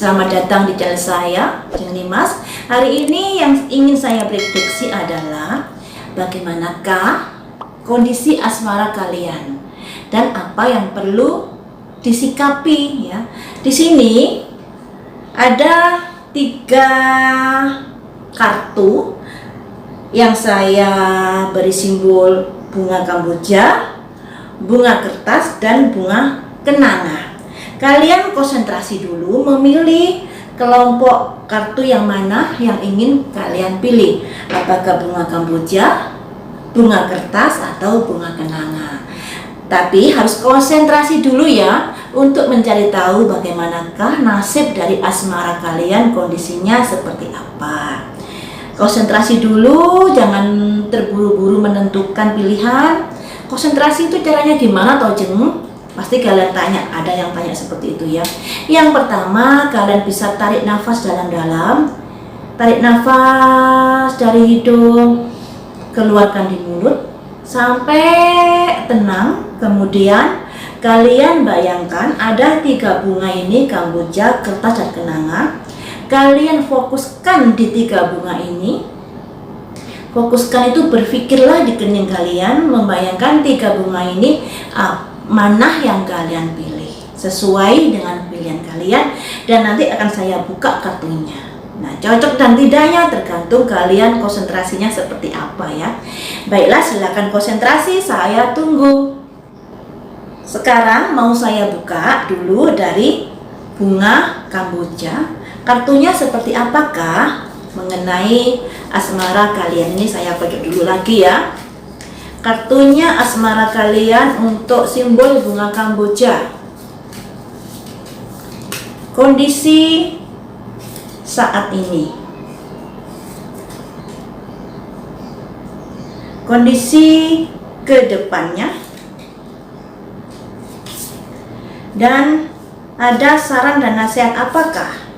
Selamat datang di channel saya, Jeng Dimas. Hari ini yang ingin saya prediksi adalah bagaimanakah kondisi asmara kalian dan apa yang perlu disikapi ya. Di sini ada 3 kartu yang saya beri simbol bunga kamboja, bunga kertas, dan bunga kenanga. Kalian konsentrasi dulu memilih kelompok kartu yang mana yang ingin kalian pilih. Apakah bunga kamboja, bunga kertas, atau bunga kenanga. Tapi harus konsentrasi dulu ya untuk mencari tahu bagaimanakah nasib dari asmara kalian, kondisinya seperti apa. Konsentrasi dulu, jangan terburu-buru menentukan pilihan. Konsentrasi itu caranya gimana toh Jeng? Pasti kalian tanya, ada yang tanya seperti itu ya. Yang pertama, kalian bisa tarik nafas dalam-dalam. Tarik nafas dari hidung, keluarkan di mulut sampai tenang. Kemudian kalian bayangkan ada 3 bunga ini, kamboja, kertas, dan kenanga. Kalian fokuskan di 3 bunga ini. Fokuskan itu berpikirlah di kening kalian, membayangkan 3 bunga ini mana yang kalian pilih sesuai dengan pilihan kalian, dan nanti akan saya buka kartunya. Nah, cocok dan tidaknya tergantung kalian konsentrasinya seperti apa ya. Baiklah, silakan konsentrasi, saya tunggu. Sekarang mau saya buka dulu dari bunga kamboja. Kartunya seperti apakah mengenai asmara kalian ini, saya baca dulu lagi ya. Kartunya asmara kalian untuk simbol bunga kamboja. Kondisi saat ini. Kondisi ke depannya. Dan ada saran dan nasihat apakah?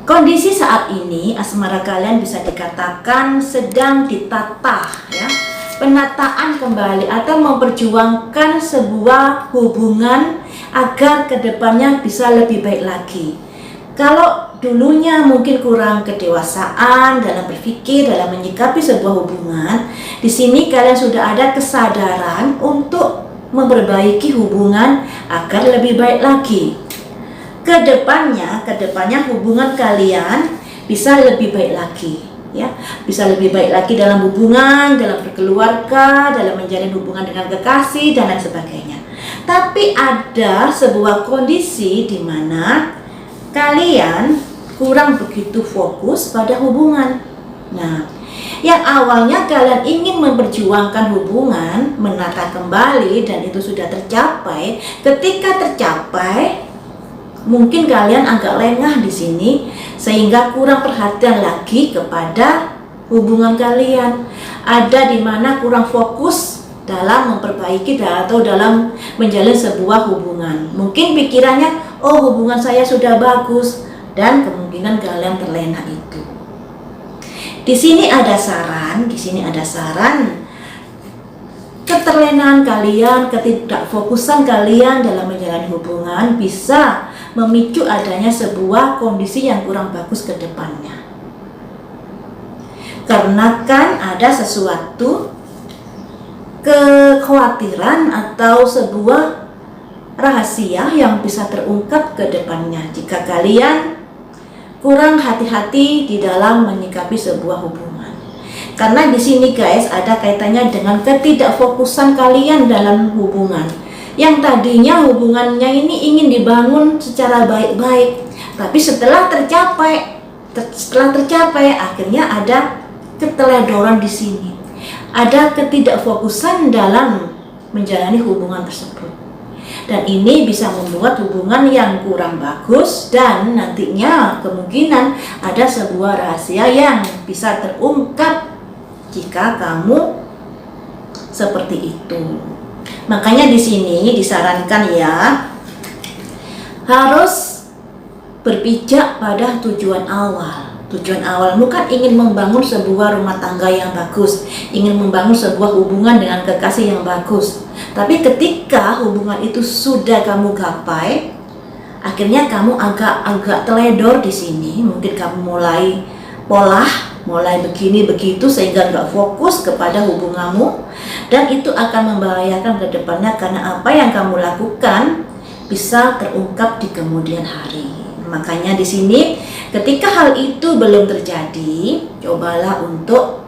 Kondisi saat ini asmara kalian bisa dikatakan sedang ditata ya. Penataan kembali atau memperjuangkan sebuah hubungan agar kedepannya bisa lebih baik lagi. Kalau dulunya mungkin kurang kedewasaan dalam berpikir, dalam menyikapi sebuah hubungan, di sini kalian sudah ada kesadaran untuk memperbaiki hubungan agar lebih baik lagi. Kedepannya hubungan kalian bisa lebih baik lagi ya, bisa lebih baik lagi dalam hubungan, dalam berkeluarga, dalam menjalin hubungan dengan kekasih dan lain sebagainya. Tapi ada sebuah kondisi di mana kalian kurang begitu fokus pada hubungan. Nah, yang awalnya kalian ingin memperjuangkan hubungan, menata kembali, dan itu sudah tercapai. Ketika tercapai, mungkin kalian agak lengah di sini sehingga kurang perhatian lagi kepada hubungan kalian. Ada di mana kurang fokus dalam memperbaiki atau dalam menjalin sebuah hubungan. Mungkin pikirannya, oh hubungan saya sudah bagus, dan kemungkinan kalian terlena itu. Di sini ada saran, keterlenaan kalian, ketidakfokusan kalian dalam menjalani hubungan bisa memicu adanya sebuah kondisi yang kurang bagus ke depannya. Karena kan ada sesuatu kekhawatiran atau sebuah rahasia yang bisa terungkap ke depannya jika kalian kurang hati-hati di dalam menyikapi sebuah hubungan. Karena di sini guys ada kaitannya dengan ketidakfokusan kalian dalam hubungan. Yang tadinya hubungannya ini ingin dibangun secara baik-baik, tapi setelah tercapai akhirnya ada keteledoran di sini. Ada ketidakfokusan dalam menjalani hubungan tersebut. Dan ini bisa membuat hubungan yang kurang bagus, dan nantinya kemungkinan ada sebuah rahasia yang bisa terungkap jika kamu seperti itu. Makanya di sini disarankan ya, harus berpijak pada tujuan awal. Tujuan awalmu kan ingin membangun sebuah rumah tangga yang bagus, ingin membangun sebuah hubungan dengan kekasih yang bagus. Tapi ketika hubungan itu sudah kamu gapai, akhirnya kamu agak teledor di sini. Mungkin kamu mulai begini begitu sehingga nggak fokus kepada hubunganmu, dan itu akan membahayakan ke depannya karena apa yang kamu lakukan bisa terungkap di kemudian hari. Makanya di sini ketika hal itu belum terjadi, cobalah untuk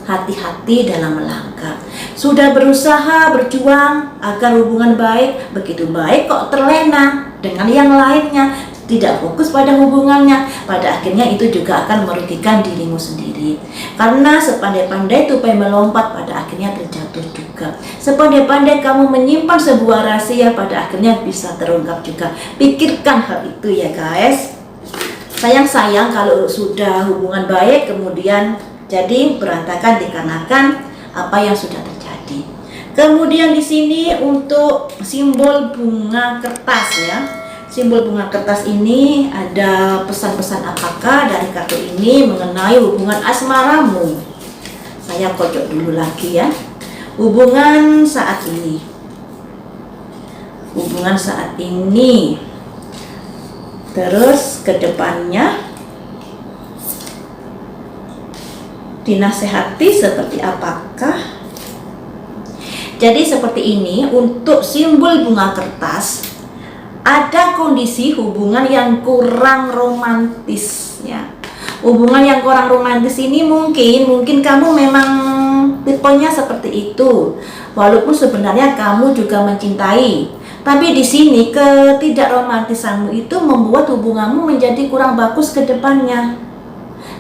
hati-hati dalam melangkah. Sudah berusaha berjuang agar hubungan baik, begitu baik kok terlena dengan yang lainnya, tidak fokus pada hubungannya, pada akhirnya itu juga akan merugikan dirimu sendiri. Karena sepandai-pandai tupai melompat, pada akhirnya terjatuh juga. Sepandai-pandai kamu menyimpan sebuah rahasia, pada akhirnya bisa terungkap juga. Pikirkan hal itu ya guys. Sayang kalau sudah hubungan baik kemudian jadi berantakan dikarenakan apa yang sudah terjadi. Kemudian di sini untuk simbol bunga kertas ya. Simbol bunga kertas ini ada pesan-pesan apakah dari kartu ini mengenai hubungan asmaramu. Saya kocok dulu lagi ya. Hubungan saat ini. Hubungan saat ini. Terus ke depannya dinasehati seperti apakah. Jadi seperti ini untuk simbol bunga kertas. Ada kondisi hubungan yang kurang romantis ya. Hubungan yang kurang romantis ini mungkin kamu memang tipenya seperti itu. Walaupun sebenarnya kamu juga mencintai, tapi di sini ketidakromantisanmu itu membuat hubunganmu menjadi kurang bagus ke depannya.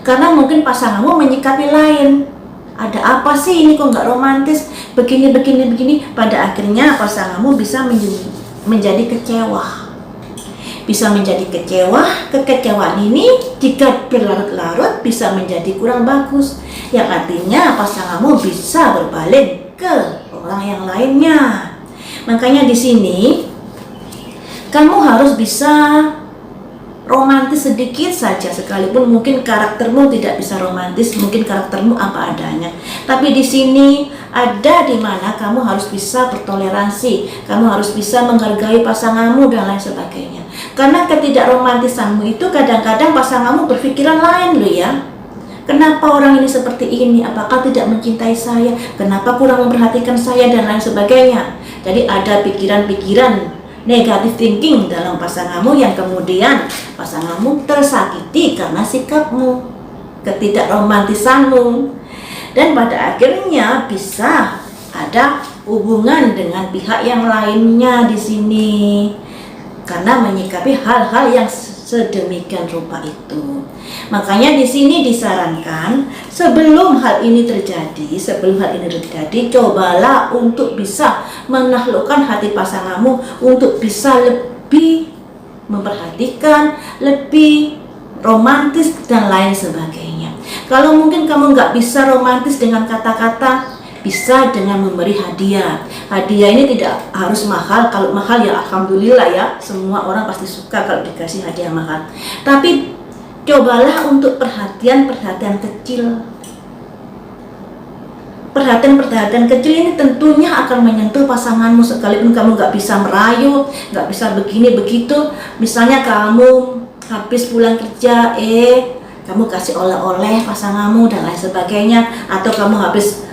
Karena mungkin pasanganmu menyikapi lain. Ada apa sih ini kok nggak romantis? Begini. Pada akhirnya pasanganmu bisa menjadi kecewa. Bisa menjadi kecewa. Kekecewaan ini jika berlarut-larut bisa menjadi kurang bagus. Yang artinya pasanganmu bisa berbalik ke orang yang lainnya. Makanya di sini kamu harus bisa romantis sedikit saja, sekalipun mungkin karaktermu tidak bisa romantis, mungkin karaktermu apa adanya. Tapi di sini ada di mana kamu harus bisa bertoleransi, kamu harus bisa menghargai pasanganmu dan lain sebagainya. Karena ketidakromantisanmu itu kadang-kadang pasanganmu berpikiran lain loh ya. Kenapa orang ini seperti ini? Apakah tidak mencintai saya? Kenapa kurang memperhatikan saya dan lain sebagainya? Jadi ada pikiran-pikiran negatif thinking dalam pasanganmu yang kemudian pasanganmu tersakiti karena sikapmu, ketidakromantisanmu, dan pada akhirnya bisa ada hubungan dengan pihak yang lainnya di sini karena menyikapi hal-hal yang sedemikian rupa itu. Makanya di sini disarankan sebelum hal ini terjadi, cobalah untuk bisa menaklukkan hati pasanganmu untuk bisa lebih memperhatikan, lebih romantis dan lain sebagainya. Kalau mungkin kamu nggak bisa romantis dengan kata-kata, bisa dengan memberi hadiah. Hadiah ini tidak harus mahal. Kalau mahal ya alhamdulillah ya, semua orang pasti suka kalau dikasih hadiah mahal. Tapi cobalah untuk perhatian kecil. Perhatian kecil ini tentunya akan menyentuh pasanganmu, sekalipun kamu nggak bisa merayu, nggak bisa begini begitu. Misalnya kamu habis pulang kerja, kamu kasih oleh-oleh pasanganmu dan lain sebagainya, atau kamu habis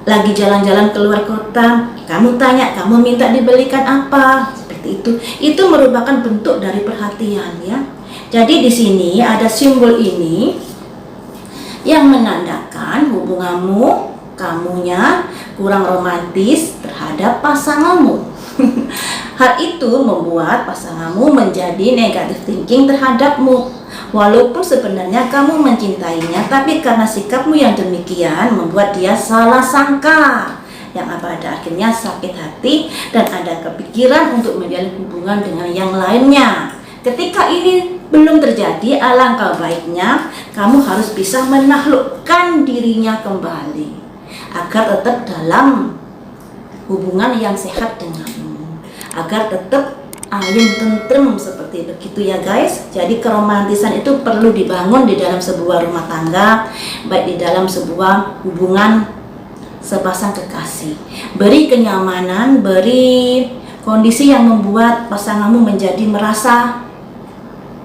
lagi jalan-jalan keluar kota, kamu tanya, kamu minta dibelikan apa, seperti itu. Itu merupakan bentuk dari perhatian ya. Jadi di sini ada simbol ini yang menandakan hubunganmu, kamunya kurang romantis terhadap pasanganmu. Hal itu membuat pasanganmu menjadi negatif thinking terhadapmu. Walaupun sebenarnya kamu mencintainya, tapi karena sikapmu yang demikian membuat dia salah sangka, yang pada akhirnya sakit hati dan ada kepikiran untuk menjalin hubungan dengan yang lainnya. Ketika ini belum terjadi, alangkah baiknya kamu harus bisa menaklukkan dirinya kembali agar tetap dalam hubungan yang sehat denganmu, agar tetap ayem tentrem seperti begitu ya guys. Jadi keromantisan itu perlu dibangun di dalam sebuah rumah tangga, baik di dalam sebuah hubungan sepasang kekasih. Beri kenyamanan, beri kondisi yang membuat pasanganmu menjadi merasa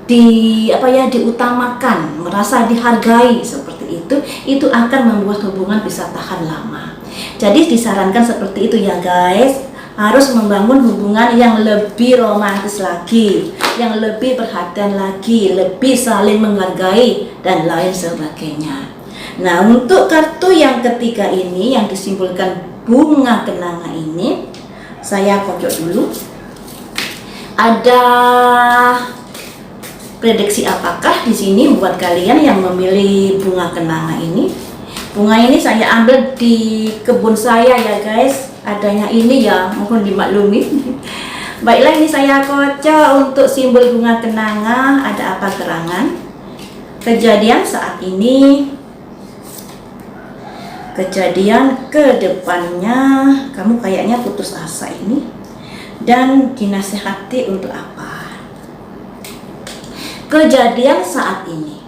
diutamakan, merasa dihargai seperti itu akan membuat hubungan bisa tahan lama. Jadi disarankan seperti itu ya guys, harus membangun hubungan yang lebih romantis lagi, yang lebih perhatian lagi, lebih saling menghargai dan lain sebagainya. Nah, untuk kartu yang ketiga ini yang disimpulkan bunga kenanga ini, saya kocok dulu. Ada prediksi apakah di sini buat kalian yang memilih bunga kenanga ini? Bunga ini saya ambil di kebun saya ya guys. Adanya ini ya, mohon dimaklumi. Baiklah, ini saya kocok untuk simbol bunga kenanga. Ada apa gerangan? Kejadian saat ini, kejadian ke depannya, kamu kayaknya putus asa ini. Dan dinasihati untuk apa? Kejadian saat ini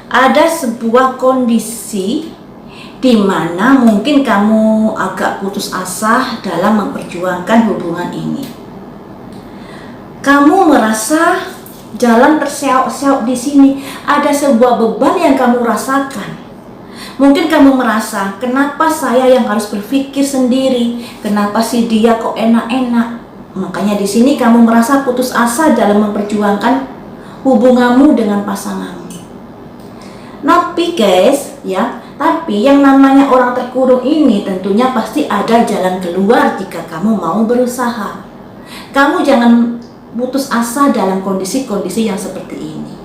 ada sebuah kondisi di mana mungkin kamu agak putus asa dalam memperjuangkan hubungan ini. Kamu merasa jalan terseok-seok di sini, ada sebuah beban yang kamu rasakan. Mungkin kamu merasa, kenapa saya yang harus berpikir sendiri? Kenapa sih dia kok enak-enak? Makanya di sini kamu merasa putus asa dalam memperjuangkan hubunganmu dengan pasanganmu. Tapi guys, ya, tapi yang namanya orang terkurung ini tentunya pasti ada jalan keluar jika kamu mau berusaha. Kamu jangan putus asa dalam kondisi-kondisi yang seperti ini.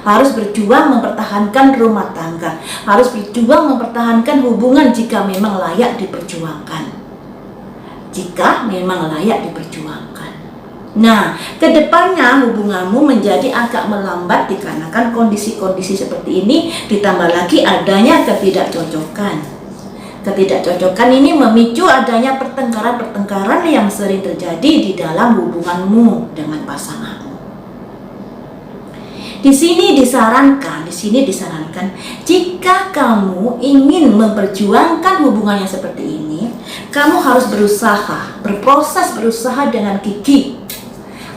Harus berjuang mempertahankan rumah tangga, harus berjuang mempertahankan hubungan jika memang layak diperjuangkan. Jika memang layak diperjuangkan. Nah, kedepannya hubunganmu menjadi agak melambat dikarenakan kondisi-kondisi seperti ini, ditambah lagi adanya ketidakcocokan. Ketidakcocokan ini memicu adanya pertengkaran-pertengkaran yang sering terjadi di dalam hubunganmu dengan pasanganmu. Di sini disarankan, jika kamu ingin memperjuangkan hubungan yang seperti ini, kamu harus berusaha dengan gigih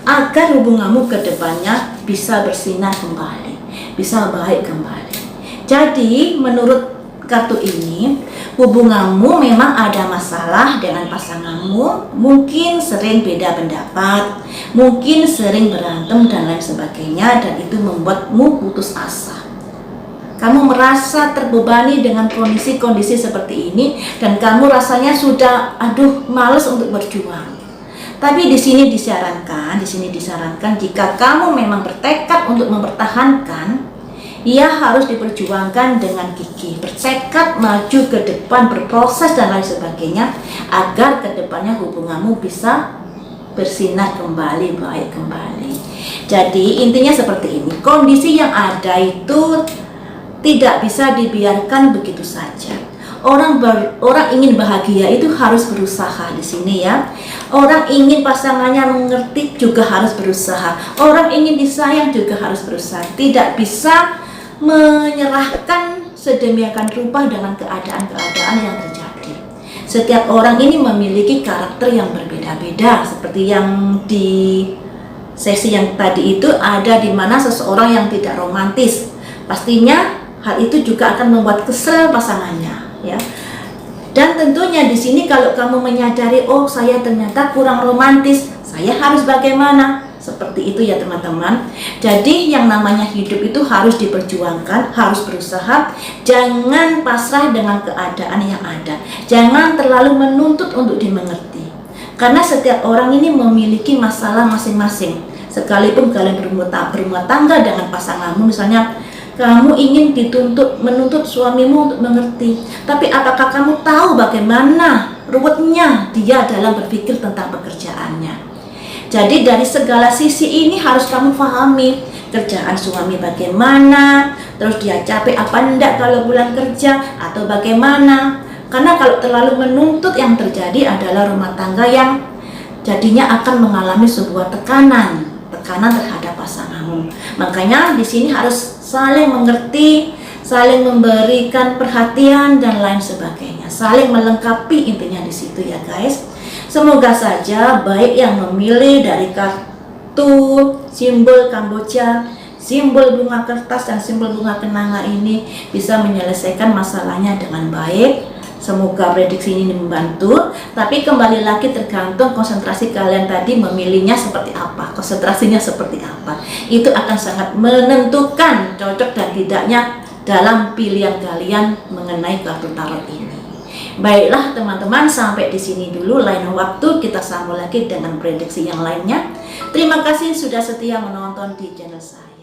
agar hubunganmu ke depannya bisa bersinar kembali, bisa baik kembali. Jadi menurut kartu ini, hubunganmu memang ada masalah dengan pasanganmu, mungkin sering beda pendapat, mungkin sering berantem dan lain sebagainya, dan itu membuatmu putus asa. Kamu merasa terbebani dengan kondisi-kondisi seperti ini dan kamu rasanya sudah males untuk berjuang. Tapi di sini disarankan jika kamu memang bertekad untuk mempertahankan, ia harus diperjuangkan dengan gigih, bertekad maju ke depan, berproses dan lain sebagainya, agar ke depannya hubunganmu bisa bersinar kembali, baik kembali. Jadi intinya seperti ini, kondisi yang ada itu tidak bisa dibiarkan begitu saja. Orang ingin bahagia itu harus berusaha di sini ya. Orang ingin pasangannya mengerti juga harus berusaha. Orang ingin disayang juga harus berusaha. Tidak bisa menyerahkan sedemikian rupa dengan keadaan-keadaan yang terjadi. Setiap orang ini memiliki karakter yang berbeda-beda. Seperti yang di sesi yang tadi itu ada di mana seseorang yang tidak romantis. Pastinya hal itu juga akan membuat kesel pasangannya. Ya, dan tentunya di sini kalau kamu menyadari, oh saya ternyata kurang romantis, saya harus bagaimana? Seperti itu ya teman-teman. Jadi yang namanya hidup itu harus diperjuangkan, harus berusaha, jangan pasrah dengan keadaan yang ada, jangan terlalu menuntut untuk dimengerti. Karena setiap orang ini memiliki masalah masing-masing. Sekalipun kalian berumah tangga dengan pasanganmu, misalnya kamu ingin menuntut suamimu untuk mengerti, tapi apakah kamu tahu bagaimana ruwetnya dia dalam berpikir tentang pekerjaannya? Jadi dari segala sisi ini harus kamu pahami, kerjaan suami bagaimana, terus dia capek apa enggak kalau pulang kerja, atau bagaimana. Karena kalau terlalu menuntut, yang terjadi adalah rumah tangga yang jadinya akan mengalami sebuah tekanan terhadap pasanganmu. Makanya di sini harus saling mengerti, saling memberikan perhatian dan lain sebagainya, saling melengkapi, intinya di situ ya guys. Semoga saja baik yang memilih dari kartu simbol Kamboja, simbol bunga kertas dan simbol bunga kenanga ini bisa menyelesaikan masalahnya dengan baik. Semoga prediksi ini membantu, tapi kembali lagi tergantung konsentrasi kalian tadi memilihnya seperti apa, konsentrasinya seperti apa. Itu akan sangat menentukan cocok dan tidaknya dalam pilihan kalian mengenai kartu tarot ini. Baiklah teman-teman, sampai di sini dulu. Lain waktu kita sambung lagi dengan prediksi yang lainnya. Terima kasih sudah setia menonton di channel saya.